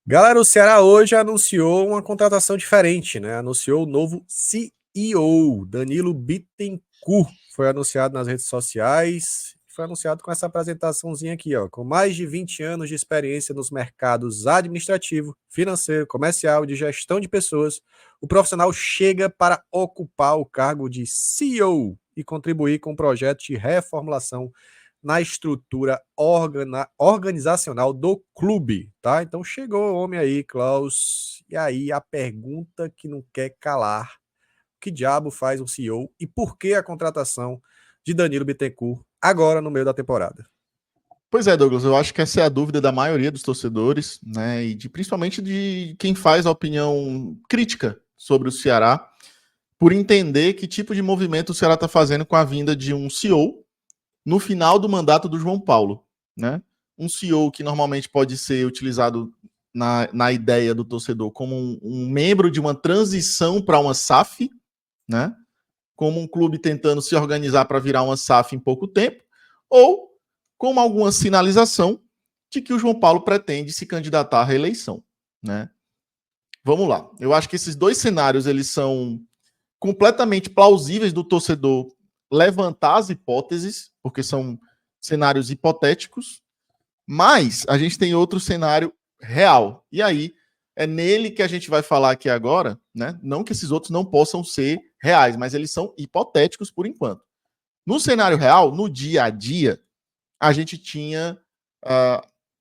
Galera, o Ceará hoje anunciou uma contratação diferente, né? Anunciou o novo CEO, Danilo Bittencourt. Foi anunciado nas redes sociais. Foi anunciado com essa apresentaçãozinha aqui, ó. Com mais de 20 anos de experiência nos mercados administrativo, financeiro, comercial e de gestão de pessoas, o profissional chega para ocupar o cargo de CEO e contribuir com o projeto de reformulação na estrutura organizacional do clube, tá? Então chegou o homem aí, Klaus. E aí a pergunta que não quer calar: que diabo faz um CEO e por que a contratação de Danilo Bittencourt agora no meio da temporada? Pois é, Douglas, eu acho que essa é a dúvida da maioria dos torcedores, né? E principalmente de quem faz a opinião crítica sobre o Ceará, por entender que tipo de movimento o Ceará está fazendo com a vinda de um CEO no final do mandato do João Paulo, né? Um CEO que normalmente pode ser utilizado na ideia do torcedor como um membro de uma transição para uma SAF, né? Como um clube tentando se organizar para virar uma SAF em pouco tempo, ou como alguma sinalização de que o João Paulo pretende se candidatar à reeleição, né? Vamos lá. Eu acho que esses dois cenários eles são completamente plausíveis do torcedor levantar as hipóteses, porque são cenários hipotéticos, mas a gente tem outro cenário real. E aí é nele que a gente vai falar aqui agora, né? Não que esses outros não possam ser reais, mas eles são hipotéticos por enquanto. No cenário real, no dia a dia, a gente tinha,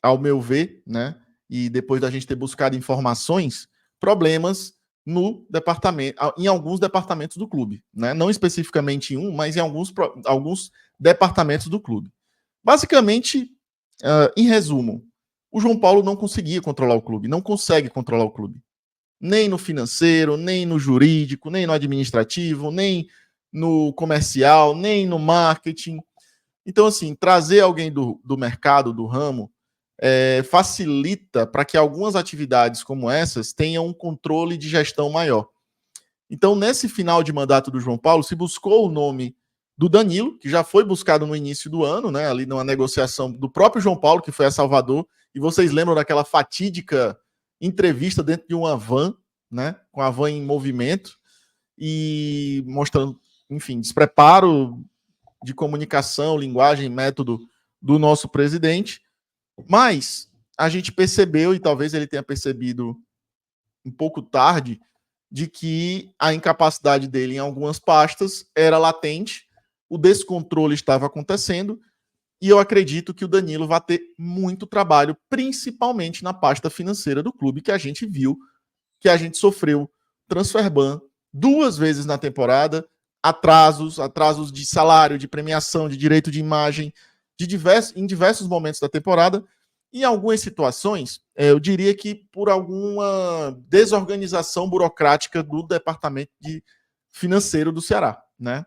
ao meu ver, né? E depois da gente ter buscado informações, problemas no departamento, em alguns departamentos do clube, né? Não especificamente em um, mas em alguns departamentos do clube. Basicamente, em resumo, o João Paulo não conseguia controlar o clube, não consegue controlar o clube. Nem no financeiro, nem no jurídico, nem no administrativo, nem no comercial, nem no marketing. Então, assim, trazer alguém do mercado, do ramo, facilita para que algumas atividades como essas tenham um controle de gestão maior. Então, nesse final de mandato do João Paulo, se buscou o nome do Danilo, que já foi buscado no início do ano, né, ali numa negociação do próprio João Paulo, que foi a Salvador, e vocês lembram daquela fatídica entrevista dentro de uma van, né, com a van em movimento, e mostrando, enfim, despreparo de comunicação, linguagem, método do nosso presidente, mas a gente percebeu, e talvez ele tenha percebido um pouco tarde, de que a incapacidade dele em algumas pastas era latente, o descontrole estava acontecendo, e eu acredito que o Danilo vai ter muito trabalho, principalmente na pasta financeira do clube, que a gente viu, que a gente sofreu transfer ban 2 vezes na temporada, atrasos de salário, de premiação, de direito de imagem, em diversos momentos da temporada. Em algumas situações, eu diria que por alguma desorganização burocrática do departamento financeiro do Ceará, né?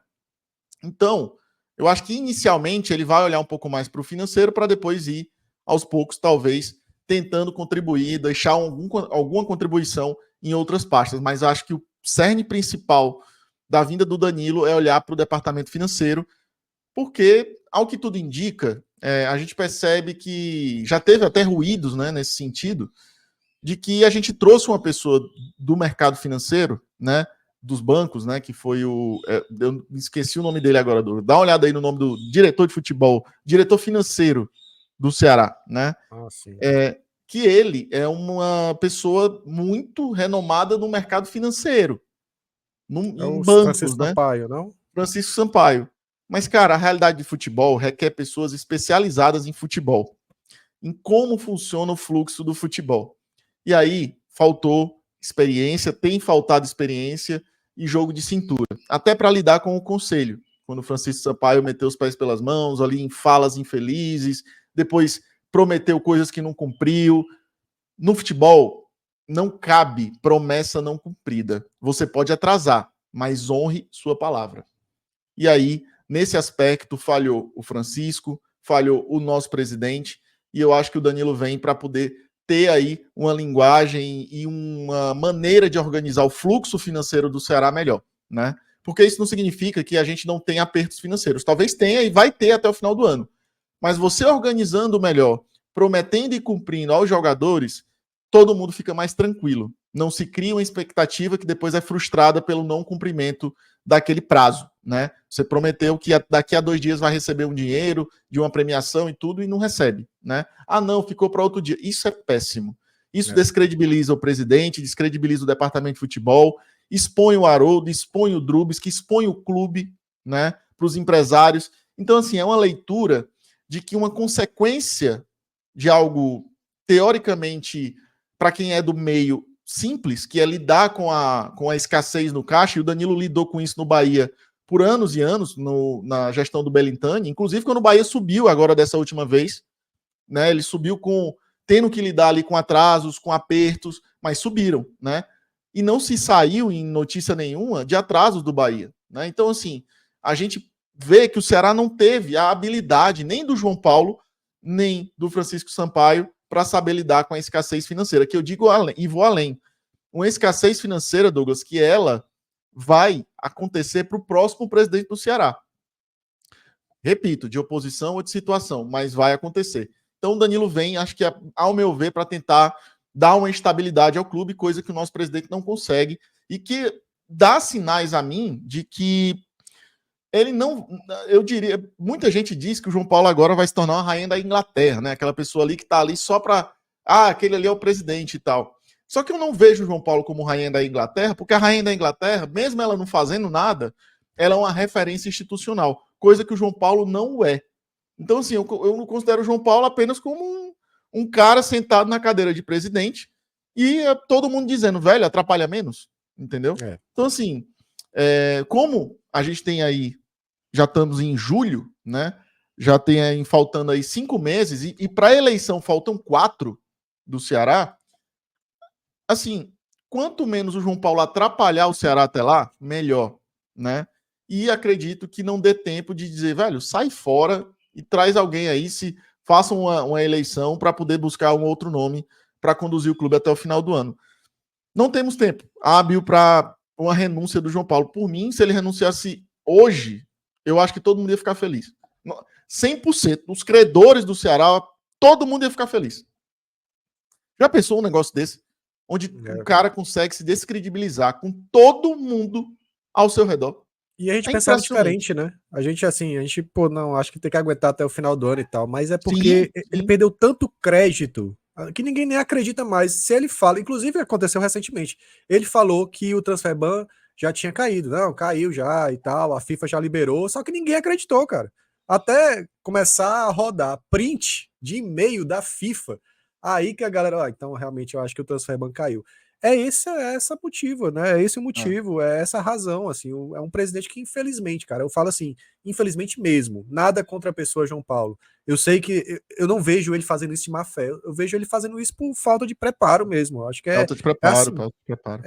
Então, eu acho que inicialmente ele vai olhar um pouco mais para o financeiro para depois ir aos poucos, talvez, tentando contribuir, deixar alguma contribuição em outras pastas. Mas acho que o cerne principal da vinda do Danilo é olhar para o departamento financeiro, porque, ao que tudo indica, a gente percebe que já teve até ruídos, né, nesse sentido, de que a gente trouxe uma pessoa do mercado financeiro, né, dos bancos, né, que foi eu esqueci o nome dele agora, dá uma olhada aí no nome do diretor de futebol, diretor financeiro do Ceará, né, que ele é uma pessoa muito renomada no mercado financeiro, em bancos, Francisco né, Sampaio, não? Francisco Sampaio. Mas, cara, a realidade de futebol requer pessoas especializadas em futebol, em como funciona o fluxo do futebol. E aí, faltou experiência, tem faltado experiência e jogo de cintura. Até para lidar com o conselho. Quando o Francisco Sampaio meteu os pés pelas mãos, ali em falas infelizes, depois prometeu coisas que não cumpriu. No futebol, não cabe promessa não cumprida. Você pode atrasar, mas honre sua palavra. E aí, nesse aspecto, falhou o Francisco, falhou o nosso presidente, e eu acho que o Danilo vem para poder ter aí uma linguagem e uma maneira de organizar o fluxo financeiro do Ceará melhor, né? Porque isso não significa que a gente não tenha apertos financeiros. Talvez tenha e vai ter até o final do ano. Mas você organizando melhor, prometendo e cumprindo aos jogadores, todo mundo fica mais tranquilo. Não se cria uma expectativa que depois é frustrada pelo não cumprimento daquele prazo, né? Você prometeu que daqui a 2 dias vai receber um dinheiro de uma premiação e tudo e não recebe, né? Ah, não, ficou para outro dia. Isso é péssimo. Isso descredibiliza o presidente, descredibiliza o departamento de futebol, expõe o Haroldo, expõe o Drubis, que expõe o clube, né, para os empresários. Então, assim, é uma leitura de que uma consequência de algo teoricamente, para quem é do meio, simples, que é lidar com a escassez no caixa, e o Danilo lidou com isso no Bahia por anos e anos, na gestão do Belintani, inclusive quando o Bahia subiu agora dessa última vez, né, ele subiu tendo que lidar ali com atrasos, com apertos, mas subiram, né? E não se saiu em notícia nenhuma de atrasos do Bahia, né? Então, assim, a gente vê que o Ceará não teve a habilidade nem do João Paulo, nem do Francisco Sampaio para saber lidar com a escassez financeira, que eu digo e vou além. Uma escassez financeira, Douglas, que ela vai acontecer para o próximo presidente do Ceará. Repito, de oposição ou de situação, mas vai acontecer. Então o Danilo vem, acho que, ao meu ver, para tentar dar uma estabilidade ao clube, coisa que o nosso presidente não consegue, e que dá sinais a mim de que ele não, eu diria, muita gente diz que o João Paulo agora vai se tornar uma rainha da Inglaterra, né? Aquela pessoa ali que está ali só para, aquele ali é o presidente e tal. Só que eu não vejo o João Paulo como rainha da Inglaterra, porque a rainha da Inglaterra, mesmo ela não fazendo nada, ela é uma referência institucional, coisa que o João Paulo não é. Então, assim, eu não considero o João Paulo apenas como um cara sentado na cadeira de presidente e todo mundo dizendo, velho, atrapalha menos, entendeu? Então, assim, como a gente tem aí, já estamos em julho, né? Já tem aí faltando aí 5 meses e para a eleição faltam 4 do Ceará. Assim, quanto menos o João Paulo atrapalhar o Ceará até lá, melhor, né? E acredito que não dê tempo de dizer, velho, sai fora e traz alguém aí, se faça uma eleição para poder buscar um outro nome para conduzir o clube até o final do ano. Não temos tempo hábil para uma renúncia do João Paulo. Por mim, se ele renunciasse hoje, eu acho que todo mundo ia ficar feliz. 100%. Os credores do Ceará, todo mundo ia ficar feliz. Já pensou um negócio desse? Onde o cara consegue se descredibilizar com todo mundo ao seu redor. E a gente pensava diferente, né? A gente, pô, não, acho que tem que aguentar até o final do ano e tal, mas é porque ele perdeu tanto crédito que ninguém nem acredita mais. Se ele fala, inclusive aconteceu recentemente, ele falou que o transfer ban já tinha caído, não, caiu já e tal, a FIFA já liberou, só que ninguém acreditou, cara. Até começar a rodar print de e-mail da FIFA, aí que a galera, então realmente eu acho que o transfer ban caiu. Esse motivo, né? É esse o motivo, é essa a razão, assim, é um presidente que infelizmente, cara, eu falo assim, infelizmente mesmo, nada contra a pessoa João Paulo. Eu sei que eu não vejo ele fazendo isso de má fé, eu vejo ele fazendo isso por falta de preparo mesmo. Eu acho que falta de preparo, assim. falta de preparo.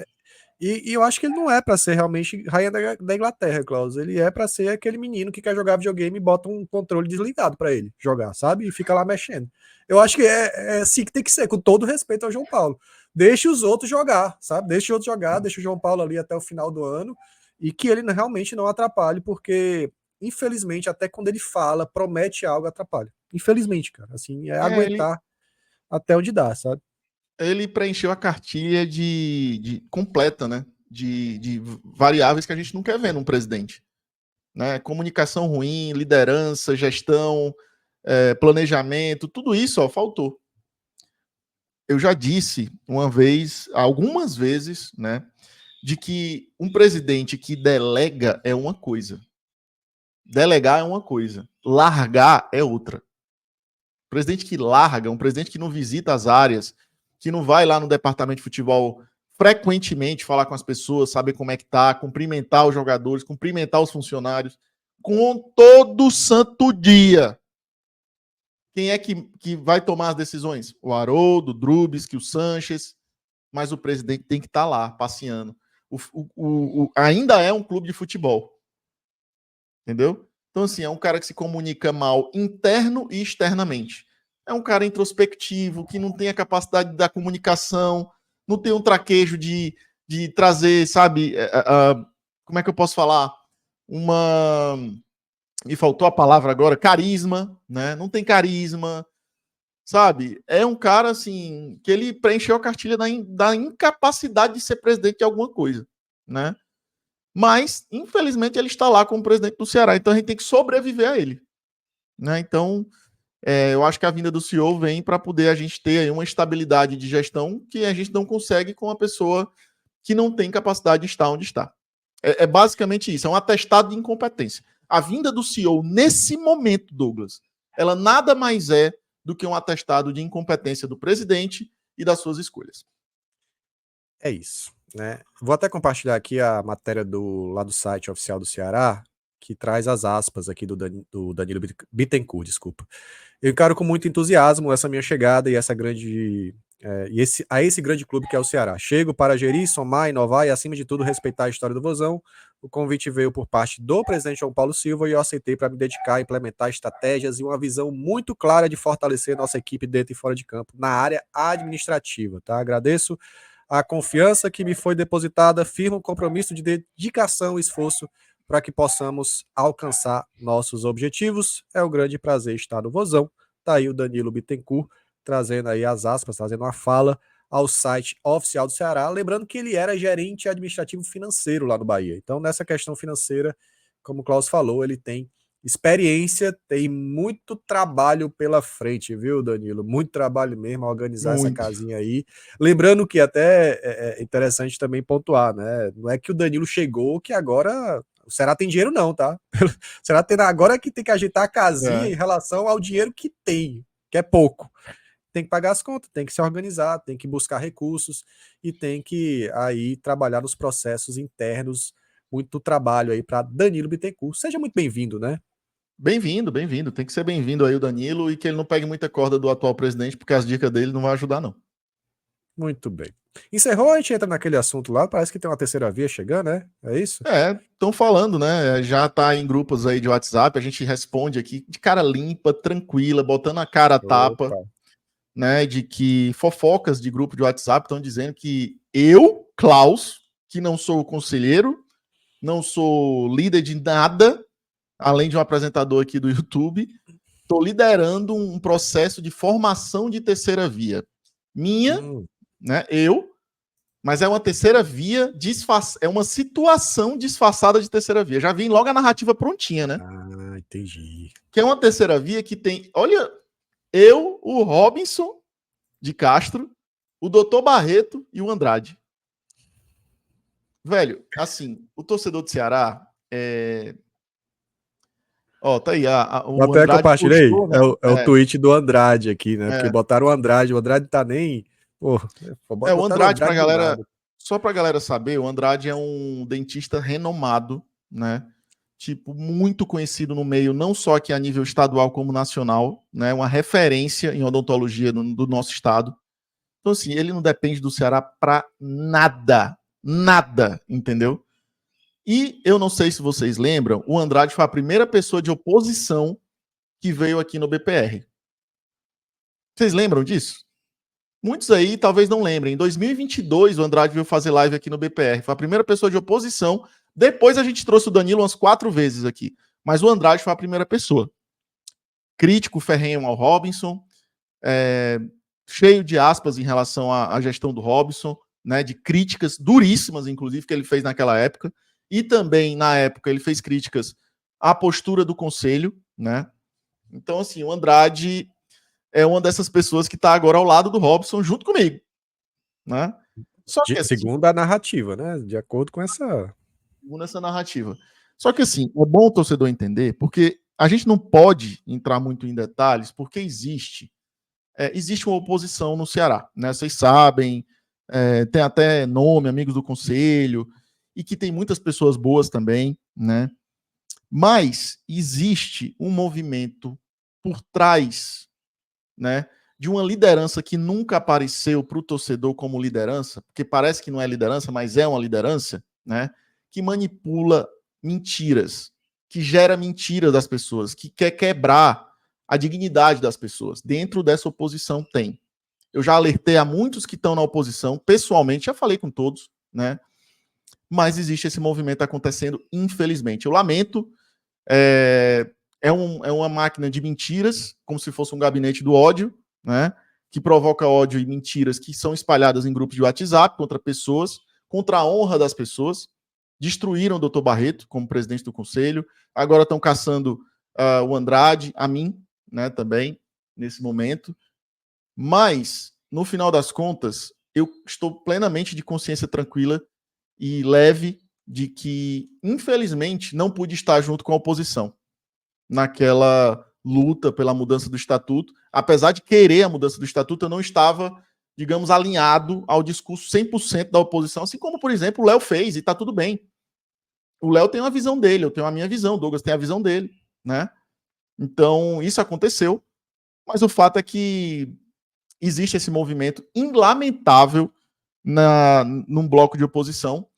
E eu acho que ele não é para ser realmente rainha da Inglaterra, Klaus. Ele é para ser aquele menino que quer jogar videogame e bota um controle desligado para ele jogar, sabe? E fica lá mexendo. Eu acho que é assim que tem que ser, com todo respeito ao João Paulo. Deixe os outros jogar, sabe? Deixe os outros jogar, deixe o João Paulo ali até o final do ano e que ele realmente não atrapalhe, porque infelizmente até quando ele fala, promete algo, atrapalha. Infelizmente, cara, assim, aguentar até onde dá, sabe? Ele preencheu a cartilha completa, né? De variáveis que a gente não quer ver num presidente. Né? Comunicação ruim, liderança, gestão, planejamento, tudo isso faltou. Eu já disse uma vez, algumas vezes, né? De que um presidente que delega é uma coisa. Delegar é uma coisa. Largar é outra. Um presidente que larga, um presidente que não visita as áreas, que não vai lá no departamento de futebol frequentemente falar com as pessoas, saber como é que tá, cumprimentar os jogadores, cumprimentar os funcionários, com todo santo dia. Quem é que vai tomar as decisões? O Haroldo, o Drubis, o Sanches, mas o presidente tem que estar lá, passeando. Ainda é um clube de futebol. Entendeu? Então, assim, é um cara que se comunica mal interno e externamente. É um cara introspectivo, que não tem a capacidade da comunicação, não tem um traquejo de trazer, sabe, como é que eu posso falar? Me faltou a palavra agora, carisma, né? Não tem carisma, sabe? É um cara, assim, que ele preencheu a cartilha da incapacidade de ser presidente de alguma coisa, né? Mas, infelizmente, ele está lá como presidente do Ceará, então a gente tem que sobreviver a ele, né? Então, eu acho que a vinda do CEO vem para poder a gente ter aí uma estabilidade de gestão que a gente não consegue com uma pessoa que não tem capacidade de estar onde está. É basicamente isso, é um atestado de incompetência. A vinda do CEO nesse momento, Douglas, ela nada mais é do que um atestado de incompetência do presidente e das suas escolhas. É isso, né? Vou até compartilhar aqui a matéria lá do site oficial do Ceará, que traz as aspas aqui do Danilo Bittencourt, desculpa. Eu encaro com muito entusiasmo essa minha chegada e essa grande a esse grande clube que é o Ceará. Chego para gerir, somar, inovar e, acima de tudo, respeitar a história do Vozão. O convite veio por parte do presidente João Paulo Silva e eu aceitei para me dedicar a implementar estratégias e uma visão muito clara de fortalecer nossa equipe dentro e fora de campo, na área administrativa. Tá? Agradeço a confiança que me foi depositada, firmo o compromisso de dedicação e esforço para que possamos alcançar nossos objetivos. É um grande prazer estar no Vozão. Tá aí o Danilo Bittencourt trazendo aí as aspas, trazendo uma fala ao site oficial do Ceará, lembrando que ele era gerente administrativo financeiro lá no Bahia. Então, nessa questão financeira, como o Klaus falou, ele tem experiência, tem muito trabalho pela frente, viu, Danilo? Muito trabalho mesmo a organizar essa Muito. casinha aí. Lembrando que até é interessante também pontuar, né? Não é que o Danilo chegou que agora o Ceará tem dinheiro não, tá? O Ceará tem agora que tem que ajeitar a casinha em relação ao dinheiro que tem, que é pouco. Tem que pagar as contas, tem que se organizar, tem que buscar recursos e tem que aí trabalhar nos processos internos. Muito trabalho aí para Danilo Bittencourt. Seja muito bem-vindo, né? Bem-vindo, bem-vindo. Tem que ser bem-vindo aí o Danilo e que ele não pegue muita corda do atual presidente, porque as dicas dele não vão ajudar, não. Muito bem. Encerrou, a gente entra naquele assunto lá, parece que tem uma terceira via chegando, né? É isso? Estão falando, né? Já tá em grupos aí de WhatsApp, a gente responde aqui de cara limpa, tranquila, botando a cara a tapa, Opa. né? De que fofocas de grupo de WhatsApp estão dizendo que eu, Klaus, que não sou conselheiro, não sou líder de nada, além de um apresentador aqui do YouTube, estou liderando um processo de formação de terceira via. Minha, né? Mas é uma terceira via, é uma situação disfarçada de terceira via. Já vim logo a narrativa prontinha, né? Ah, entendi. Que é uma terceira via que tem, olha, eu, o Robinson de Castro, o Dr. Barreto e o Andrade. Velho, assim, o torcedor do Ceará Ó, tá aí. Eu O até Andrade compartilhei. postou, né? É o tweet do Andrade aqui, né? Porque É, botaram o Andrade tá nem. Pô, o botaram o Andrade, pra Andrade do galera. nada. Só pra galera saber, o Andrade é um dentista renomado, né? Tipo, muito conhecido no meio, não só aqui a nível estadual como nacional, né? Uma referência em odontologia do nosso estado. Então, assim, ele não depende do Ceará pra nada. Nada, entendeu? E eu não sei se vocês lembram, o Andrade foi a primeira pessoa de oposição que veio aqui no BPR. Vocês lembram disso? Muitos aí talvez não lembrem. Em 2022, o Andrade veio fazer live aqui no BPR. Foi a primeira pessoa de oposição. Depois a gente trouxe o Danilo umas 4 vezes aqui. Mas o Andrade foi a primeira pessoa. Crítico ferrenho ao Robinson, cheio de aspas em relação à gestão do Robinson, né, de críticas duríssimas, inclusive, que ele fez naquela época. E também, na época, ele fez críticas à postura do conselho, né? Então, assim, o Andrade é uma dessas pessoas que está agora ao lado do Robson, junto comigo, né? Só que assim, Segundo a narrativa, né? De acordo com essa. segundo essa narrativa. Só que assim, é bom o torcedor entender, porque a gente não pode entrar muito em detalhes, porque existe uma oposição no Ceará, né? Vocês sabem, tem até nome, amigos do conselho, e que tem muitas pessoas boas também, né? Mas existe um movimento por trás, né, de uma liderança que nunca apareceu para o torcedor como liderança, porque parece que não é liderança, mas é uma liderança, né, que manipula mentiras, que gera mentira das pessoas, que quer quebrar a dignidade das pessoas. Dentro dessa oposição tem. Eu já alertei a muitos que estão na oposição, pessoalmente, já falei com todos, né, mas existe esse movimento acontecendo, infelizmente. Eu lamento, é uma máquina de mentiras, como se fosse um gabinete do ódio, né? Que provoca ódio e mentiras que são espalhadas em grupos de WhatsApp contra pessoas, contra a honra das pessoas. Destruíram o doutor Barreto como presidente do conselho, agora estão caçando o Andrade, a mim, né, também, nesse momento. Mas, no final das contas, eu estou plenamente de consciência tranquila e leve de que, infelizmente, não pude estar junto com a oposição naquela luta pela mudança do estatuto. Apesar de querer a mudança do estatuto, eu não estava, digamos, alinhado ao discurso 100% da oposição, assim como, por exemplo, o Léo fez, e está tudo bem. O Léo tem uma visão dele, eu tenho a minha visão, o Douglas tem a visão dele, né? Então, isso aconteceu, mas o fato é que existe esse movimento lamentável num bloco de oposição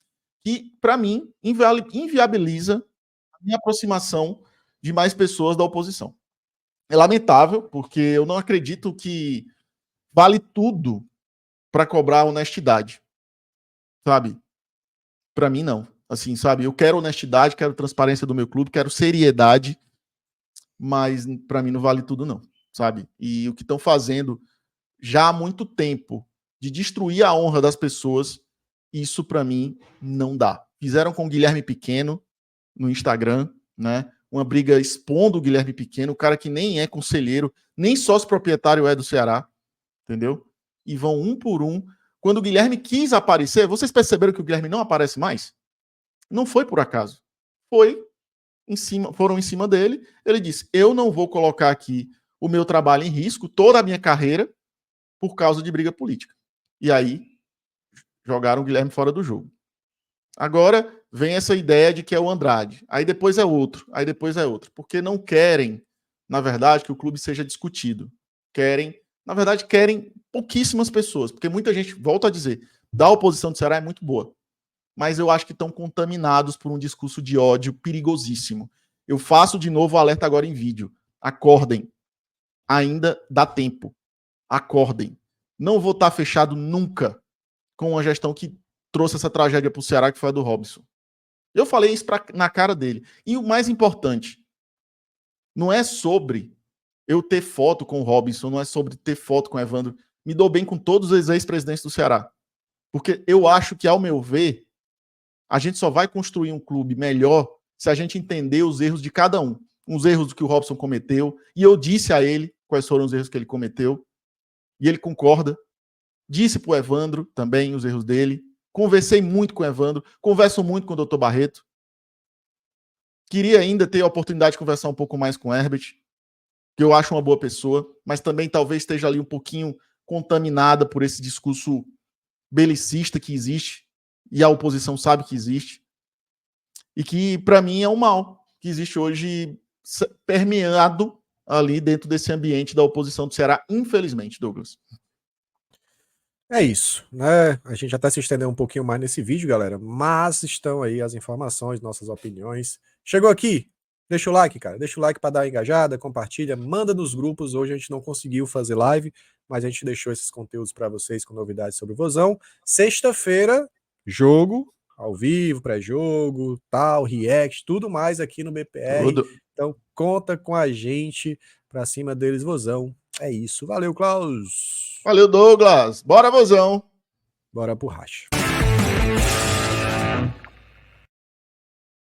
que, para mim, inviabiliza a minha aproximação de mais pessoas da oposição. É lamentável, porque eu não acredito que vale tudo para cobrar honestidade, sabe? Para mim, não. Assim, sabe? Eu quero honestidade, quero transparência do meu clube, quero seriedade, mas para mim não vale tudo, não, sabe? E o que estão fazendo já há muito tempo de destruir a honra das pessoas, isso para mim não dá. Fizeram com o Guilherme Pequeno no Instagram, né? Uma briga expondo o Guilherme Pequeno, o cara que nem é conselheiro, nem sócio proprietário é do Ceará, entendeu? E vão um por um. Quando o Guilherme quis aparecer, vocês perceberam que o Guilherme não aparece mais? Não foi por acaso. Foram em cima dele. Ele disse: eu não vou colocar aqui o meu trabalho em risco, toda a minha carreira, por causa de briga política. E aí, jogaram o Guilherme fora do jogo. Agora vem essa ideia de que é o Andrade. Aí depois é outro. Aí depois é outro. Porque não querem, na verdade, que o clube seja discutido. Na verdade, querem pouquíssimas pessoas. Porque muita gente, volta a dizer, da oposição do Ceará é muito boa. Mas eu acho que estão contaminados por um discurso de ódio perigosíssimo. Eu faço de novo o alerta agora em vídeo. Acordem. Ainda dá tempo. Acordem. Não vou estar fechado nunca com uma gestão que trouxe essa tragédia para o Ceará, que foi a do Robson. Eu falei isso na cara dele. E o mais importante, não é sobre eu ter foto com o Robson, não é sobre ter foto com o Evandro. Me dou bem com todos os ex-presidentes do Ceará. Porque eu acho que, ao meu ver, a gente só vai construir um clube melhor se a gente entender os erros de cada um. Os erros que o Robson cometeu. E eu disse a ele quais foram os erros que ele cometeu. E ele concorda. Disse para o Evandro também os erros dele. Conversei muito com o Evandro. Converso muito com o Dr. Barreto. Queria ainda ter a oportunidade de conversar um pouco mais com o Herbert, que eu acho uma boa pessoa, mas também talvez esteja ali um pouquinho contaminada por esse discurso belicista que existe, e a oposição sabe que existe, e que, para mim, é um mal que existe hoje permeado ali dentro desse ambiente da oposição do Ceará, infelizmente, Douglas. É isso, né? A gente até se estendeu um pouquinho mais nesse vídeo, galera, mas estão aí as informações, nossas opiniões. Chegou aqui? Deixa o like, cara. Deixa o like para dar uma engajada, compartilha, manda nos grupos. Hoje a gente não conseguiu fazer live, mas a gente deixou esses conteúdos para vocês com novidades sobre o Vozão. Sexta-feira, jogo ao vivo, pré-jogo, tal, react, tudo mais aqui no BPR. Tudo. Então conta com a gente para cima deles, Vozão. É isso. Valeu, Klaus. Valeu, Douglas. Bora, Vozão. Bora pro racha.